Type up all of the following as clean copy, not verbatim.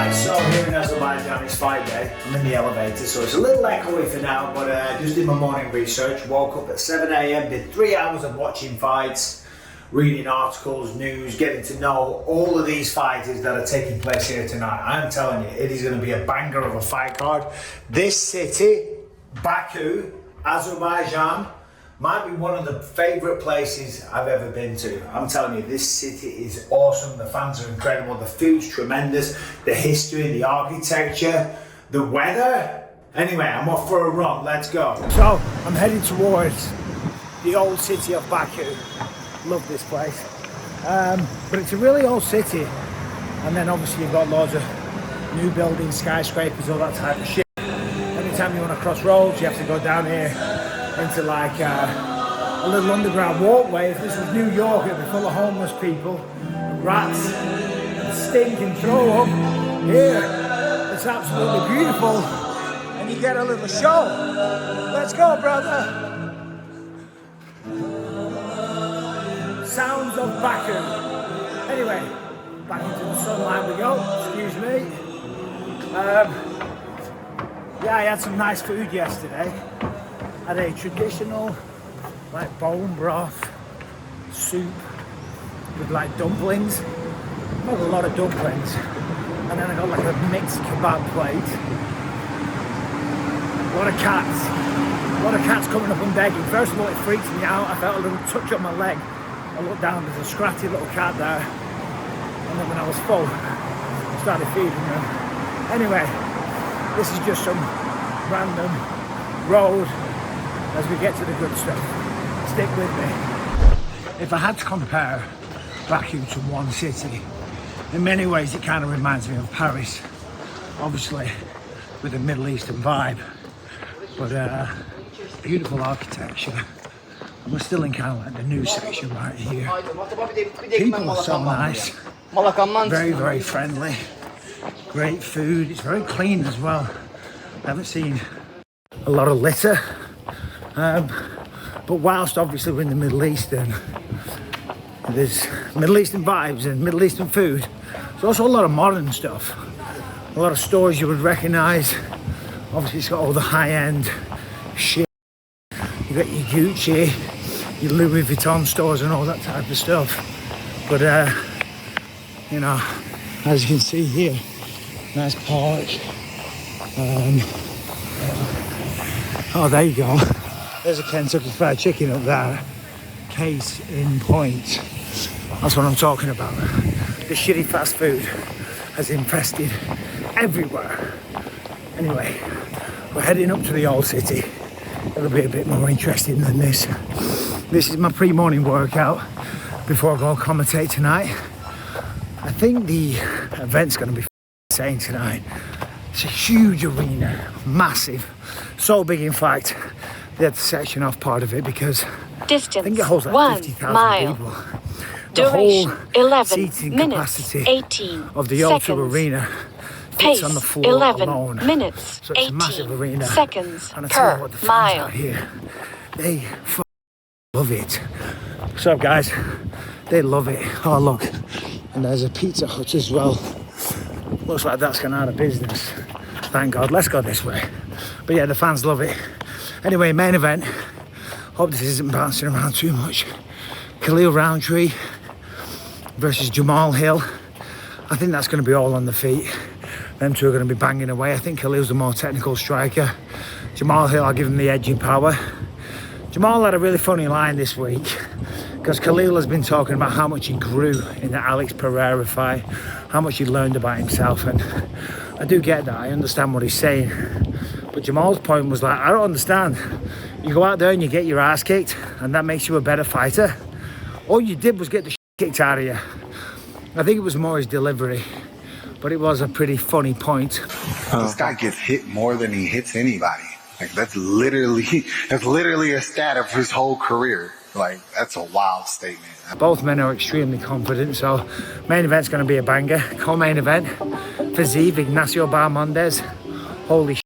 Right, so here in Azerbaijan it's fight day. I'm in the elevator, so it's a little echoey for now, but just did my morning research. Woke up at 7 AM, did 3 hours of watching fights, reading articles, news, getting to know all of these fighters that are taking place here tonight. I'm telling you, it is going to be a banger of a fight card. This city, Baku, Azerbaijan, might be one of the favourite places I've ever been to. I'm telling you, this city is awesome. The fans are incredible. The food's tremendous. The history, the architecture, the weather. Anyway, I'm off for a run. Let's go. So, I'm heading towards the old city of Baku. Love this place. But it's a really old city. And then obviously you've got loads of new buildings, skyscrapers, all that type of shit. Anytime you want to cross roads, you have to go down here into like a little underground walkway. If this was New York, it'd be full of homeless people, rats, and stink and throw up. Here, it's absolutely beautiful, and you get a little show. Let's go, brother. Sounds of Baku. Anyway, back into the sunlight we go. Excuse me. Yeah, I had some nice food yesterday. Had a traditional like bone broth soup with like dumplings. Got a lot of dumplings. And then I got like a mixed kebab plate. A lot of cats. A lot of cats coming up and begging. First of all, it freaked me out. I felt a little touch on my leg. I looked down, there's a scratchy little cat there. And then when I was full, I started feeding them. Anyway, this is just some random road as we get to the good stuff. Stick with me. If I had to compare Baku to one city, in many ways it kind of reminds me of Paris. Obviously with a Middle Eastern vibe, but beautiful architecture. And we're still in kind of like the new section right here. People are so nice, very, very friendly, great food. It's very clean as well. I haven't seen a lot of litter. But whilst obviously we're in the Middle East and there's Middle Eastern vibes and Middle Eastern food, there's also a lot of modern stuff. A lot of stores you would recognise. Obviously it's got all the high-end shit. You got your Gucci, your Louis Vuitton stores and all that type of stuff. But you know, as you can see here, nice park. Oh, there you go. There's a Kentucky Fried Chicken up there. Case in point. That's what I'm talking about. The shitty fast food has infested everywhere. Anyway, we're heading up to the old city. It'll be a bit more interesting than this. This is my pre-morning workout before I go commentate tonight. I think the event's going to be insane tonight. It's a huge arena, massive, so big in fact they had to section off part of it because distance, I think it holds like 50,000 people. The whole 11 seating minutes, capacity 18 of the O2 arena fits on the floor 11 alone. Minutes, so it's a massive arena. Seconds and I tell you per what, the fans mile. out here, they love it. What's up, guys? They love it. Oh look, and there's a Pizza Hut as well. Looks like that's gone out of business. Thank God. Let's go this way. But yeah, the fans love it. Anyway, main event. Hope this isn't bouncing around too much. Khalil Rountree versus Jamal Hill. I think that's going to be all on the feet. Them two are going to be banging away. I think Khalil's the more technical striker. Jamal Hill, I'll give him the edge in power. Jamal had a really funny line this week because Khalil has been talking about how much he grew in the Alex Pereira fight, how much he learned about himself, and I do get that. I understand what he's saying. But Jamal's point was like, I don't understand. You go out there and you get your ass kicked and that makes you a better fighter. All you did was get the shit kicked out of you. I think it was more his delivery, but it was a pretty funny point. This guy gets hit more than he hits anybody. Like that's literally a stat of his whole career. Like that's a wild statement. Both men are extremely confident, so main event's going to be a banger. Co-main event, Fiziev, Ignacio Barmondes. Holy shit.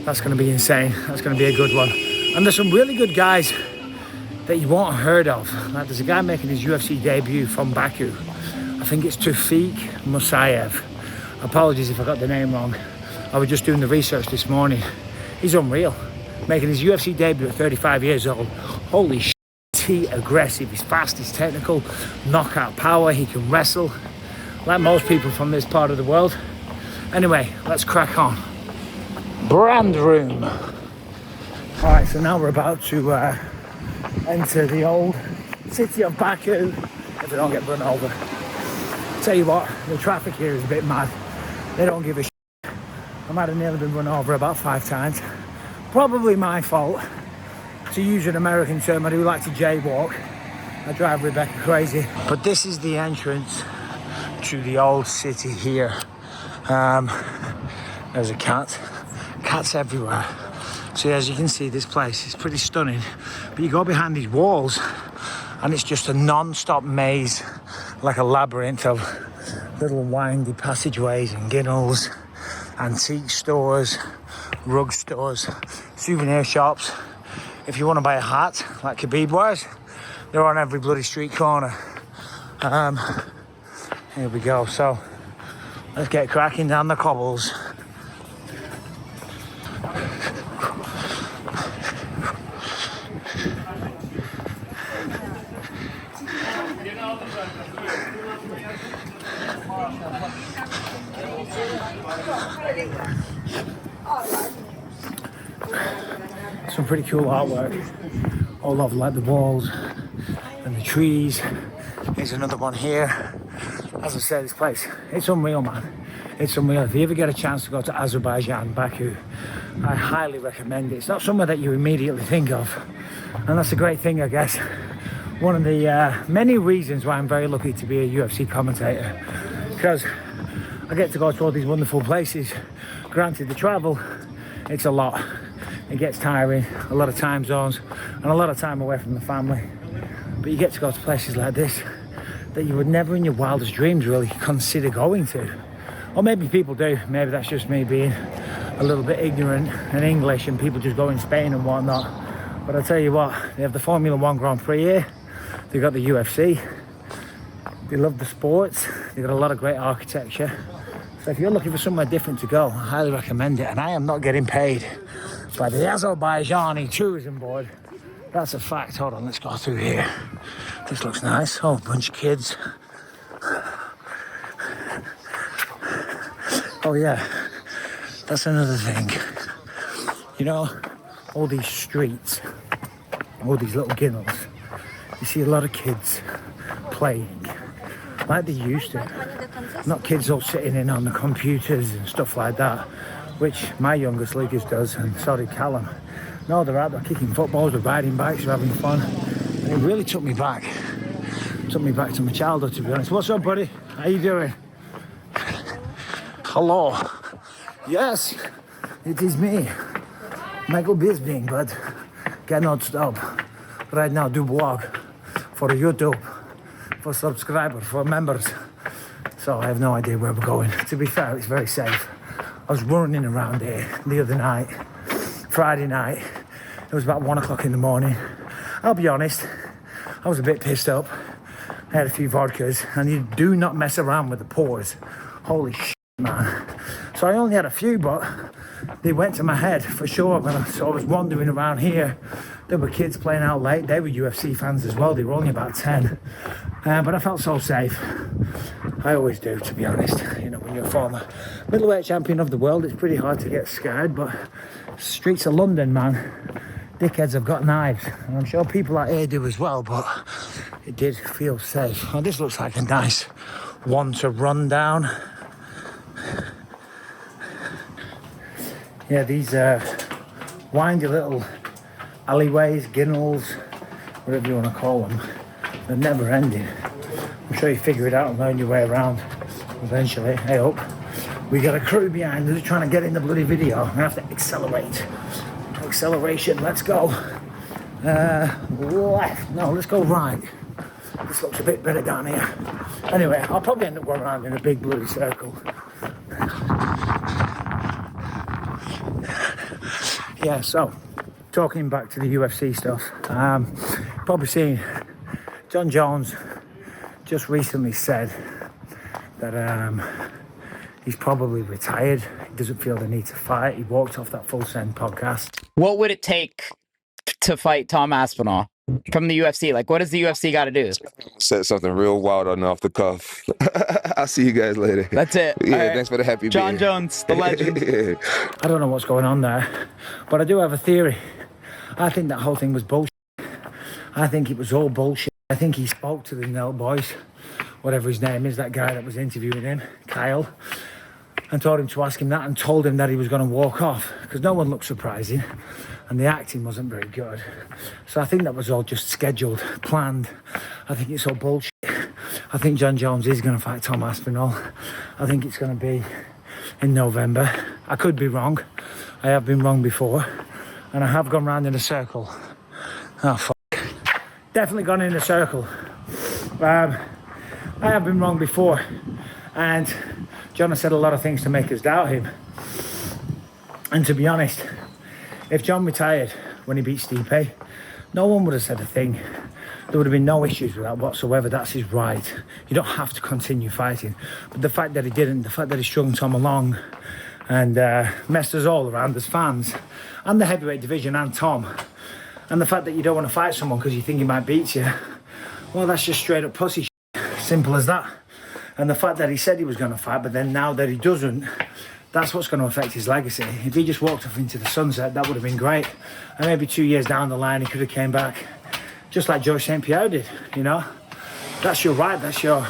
That's going to be insane. That's going to be a good one. And there's some really good guys that you won't have heard of. Like there's a guy making his UFC debut from Baku. I think it's Tufik Musayev. Apologies if I got the name wrong. I was just doing the research this morning. He's unreal. Making his UFC debut at 35 years old. Holy shit, he's aggressive, he's fast, he's technical, knockout power, he can wrestle. Like most people from this part of the world. Anyway, let's crack on. Brand room. Alright, so now we're about to enter the old city of Baku, if we don't get run over. Tell you what, the traffic here is a bit mad. They don't give a shit. I might have nearly been run over about 5 times. Probably my fault. To use an American term, I do like to jaywalk. I drive Rebecca crazy. But this is the entrance to the old city here. There's a cat. Cats everywhere. So as you can see, this place is pretty stunning. But you go behind these walls and it's just a non-stop maze, like a labyrinth of little windy passageways and ginnels, antique stores, rug stores, souvenir shops. If you want to buy a hat, like Khabib wears, they're on every bloody street corner. Here we go. So let's get cracking down the cobbles. Some pretty cool artwork all over like the walls and the trees. Here's another one here. As I said, this place, it's unreal, man. It's unreal. If you ever get a chance to go to Azerbaijan, Baku, I highly recommend it. It's not somewhere that you immediately think of, and that's a great thing, I guess. One of the many reasons why I'm very lucky to be a UFC commentator, because I get to go to all these wonderful places. Granted, the travel, it's a lot. It gets tiring, a lot of time zones, and a lot of time away from the family. But you get to go to places like this that you would never in your wildest dreams really consider going to. Or maybe people do. Maybe that's just me being a little bit ignorant in English and people just go in Spain and whatnot. But I tell you what, they have the Formula 1 Grand Prix here. They've got the UFC. They love the sports. They've got a lot of great architecture. So if you're looking for somewhere different to go, I highly recommend it. And I am not getting paid by the Azerbaijani tourism board. That's a fact. Hold on, let's go through here. This looks nice. Oh, a bunch of kids. Oh yeah, that's another thing. You know, all these streets, all these little ginnels, you see a lot of kids playing like they used to. Not kids all sitting in on the computers and stuff like that, which my youngest Lucas does, and so did Callum. No, they're out there kicking footballs, they're riding bikes, they're having fun. And it really took me back to my childhood, to be honest. What's up, buddy? How you doing? Hello. Yes, it is me, Michael Bisping, but cannot stop. Right now, do blog for YouTube, for subscribers, for members. So I have no idea where we're going. To be fair, it's very safe. I was running around here the other night, Friday night. It was about 1 o'clock in the morning. I'll be honest, I was a bit pissed up. I had a few vodkas, and you do not mess around with the pores. Holy shit, man. So I only had a few, but they went to my head for sure. So I was wandering around here. There were kids playing out late. They were UFC fans as well. They were only about 10. But I felt so safe. I always do, to be honest. You know, when you're a former middleweight champion of the world, it's pretty hard to get scared. But streets of London, man, dickheads have got knives. And I'm sure people out here do as well, but it did feel safe. Oh, this looks like a nice one to run down. Yeah, these windy little alleyways, ginnels, whatever you want to call them, they're never ending. I'm sure you figure it out and learn your way around eventually, I hope. We got a crew behind us trying to get in the bloody video. I'm gonna have to accelerate. Acceleration, let's go. Left, no, let's go right. This looks a bit better down here. Anyway, I'll probably end up going around in a big bloody circle. Yeah, so talking back to the UFC stuff, probably seen Jon Jones just recently said that he's probably retired. He doesn't feel the need to fight. He walked off that Full Send podcast. What would it take to fight Tom Aspinall from the UFC? Like, what does the UFC got to do? Said something real wild on off the cuff. I'll see you guys later. That's it. Yeah, right. Thanks for the happy Jon beer. Jones, the legend. Yeah. I don't know what's going on there, but I do have a theory. I think that whole thing was bullshit. I think it was all bullshit. I think he spoke to the Nelk Boys, whatever his name is, that guy that was interviewing him, Kyle, and told him to ask him that and told him that he was going to walk off because no one looked surprising and the acting wasn't very good. So I think that was all just scheduled, planned. I think it's all bullshit. I think Jon Jones is going to fight Tom Aspinall. I think it's going to be in November. I could be wrong. I have been wrong before and I have gone round in a circle. Oh, fuck. Definitely gone in a circle. I have been wrong before and John has said a lot of things to make us doubt him. And to be honest, if John retired when he beat Stipe, no one would have said a thing. There would have been no issues with that whatsoever. That's his right. You don't have to continue fighting. But the fact that he didn't, the fact that he strung Tom along and messed us all around as fans and the heavyweight division and Tom, and the fact that you don't want to fight someone because you think he might beat you, well, that's just straight up pussy shit. Simple as that. And the fact that he said he was going to fight, but then now that he doesn't, that's what's going to affect his legacy. If he just walked off into the sunset, that would have been great. And maybe 2 years down the line, he could have came back just like George St. Pierre did, you know? That's your right, that's your...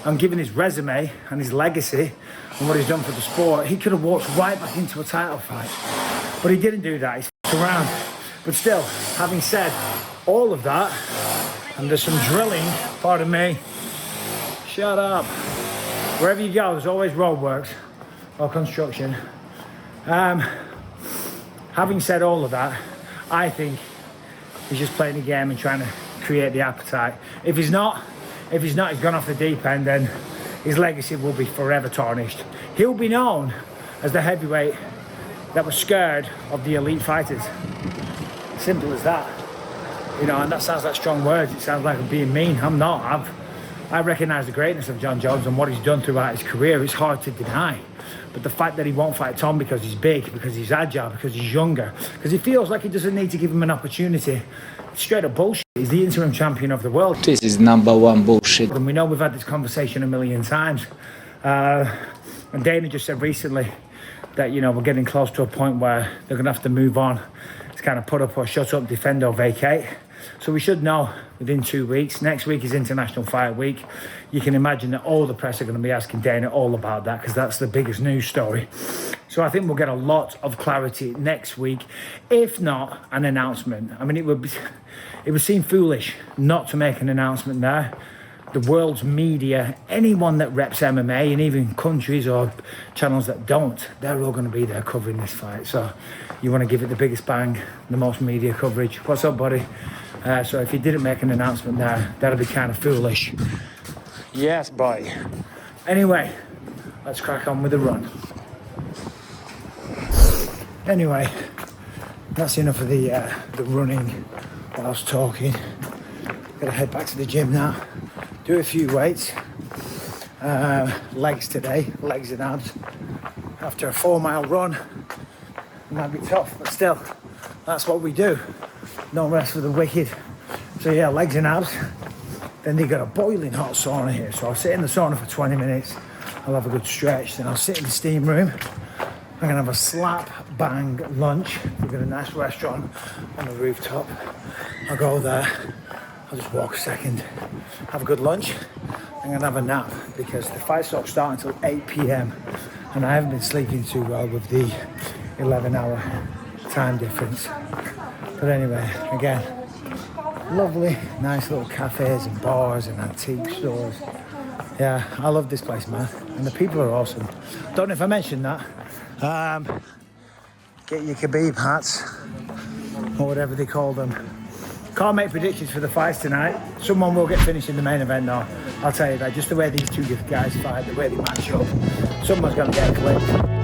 I'm giving his resume and his legacy and what he's done for the sport. He could have walked right back into a title fight. But he didn't do that, he's f***ed around. But still, having said all of that, and there's some drilling, pardon me, shut up. Wherever you go, there's always roadworks or construction. Having said all of that, I think he's just playing the game and trying to create the appetite. If he's not, he's gone off the deep end, then his legacy will be forever tarnished. He'll be known as the heavyweight that was scared of the elite fighters. Simple as that. You know, and that sounds like strong words. It sounds like I'm being mean. I'm not. I recognise the greatness of Jon Jones and what he's done throughout his career. It's hard to deny. But the fact that he won't fight Tom because he's big, because he's agile, because he's younger, because he feels like he doesn't need to give him an opportunity, it's straight up bullshit. He's the interim champion of the world. This is #1 bullshit. And we know we've had this conversation a million times. And Dana just said recently that, you know, we're getting close to a point where they're going to have to move on. It's kind of put up or shut up, defend or vacate. So we should know within 2 weeks. Next week is International Fight Week. You can imagine that all the press are going to be asking Dana all about that because that's the biggest news story. So I think we'll get a lot of clarity next week, if not an announcement. I mean, it would seem foolish not to make an announcement there. The world's media, anyone that reps MMA, and even countries or channels that don't, they're all going to be there covering this fight. So you want to give it the biggest bang, the most media coverage. What's up, buddy? So if you didn't make an announcement there, that'd be kind of foolish. Yes, boy. Anyway, let's crack on with the run. Anyway, that's enough of the running whilst talking. Gotta head back to the gym now. Do a few weights. Legs today, legs and abs. After a 4-mile run, it might be tough, but still, that's what we do. No rest for the wicked. So yeah, legs and abs. Then they got a boiling hot sauna here. So I'll sit in the sauna for 20 minutes. I'll have a good stretch. Then I'll sit in the steam room. I'm gonna have a slap bang lunch. We've got a nice restaurant on the rooftop. I'll go there. I'll just walk a second, have a good lunch. I'm gonna have a nap because the fights don't start until 8 p.m. and I haven't been sleeping too well with the 11-hour time difference. But anyway, again, lovely, nice little cafes and bars and antique stores. Yeah, I love this place, man. And the people are awesome. Don't know if I mentioned that. Get your kebab hats, or whatever they call them. Can't make predictions for the fights tonight. Someone will get finished in the main event though. I'll tell you that. Just the way these two guys fight, the way they match up. Someone's going to get clipped.